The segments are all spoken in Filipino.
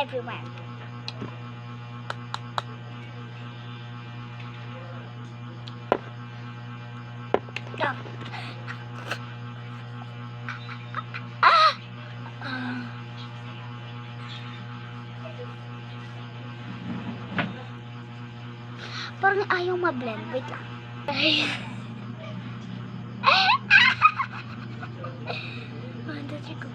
everyone. Go. Parang ayaw ma-blend. Wait lang. One, two, three, go.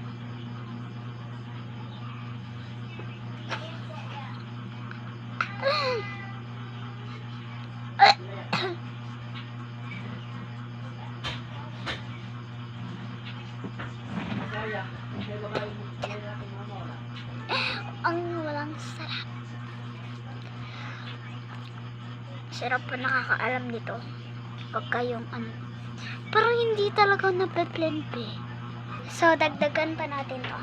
Ang walang sarap. Sarap pa nakakaalam nito. Pagka yung parang hindi talaga nape-blend eh. So, dagdagan pa natin to.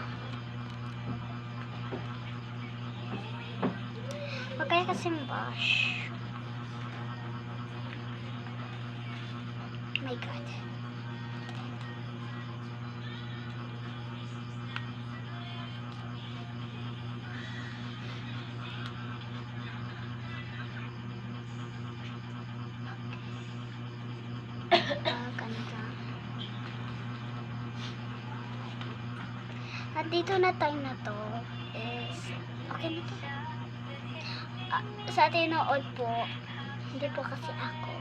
Wag kaya kasing brush. My God. Ganda. At dito na time na to is okay na to. Sa tinood po, hindi po kasi ako.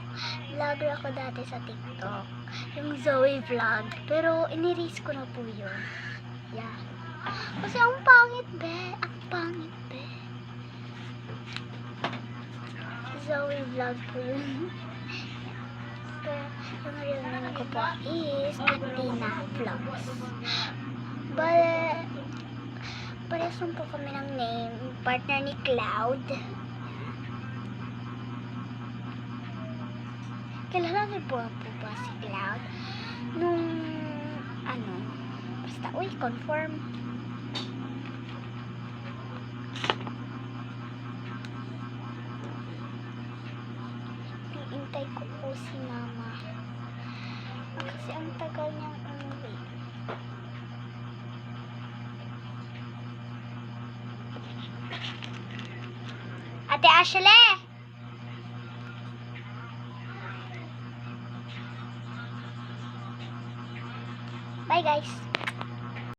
Vlogger ako dati sa TikTok. Yung Zoe Vlog. Pero in-erase ko na po yun. Yeah. Kasi ang pangit be. Ang pangit be. Zoe Vlog po yun. Pero yung real name ko po is Athena Vlogs. But parehas po kami ng name. Partner ni Cloud. Kilala niyo po ba si Cloud? Nung basta confirm. Hintay ko po si Mama. Kasi ang tagal niyang umuwi. Ate Ashley! Bye guys!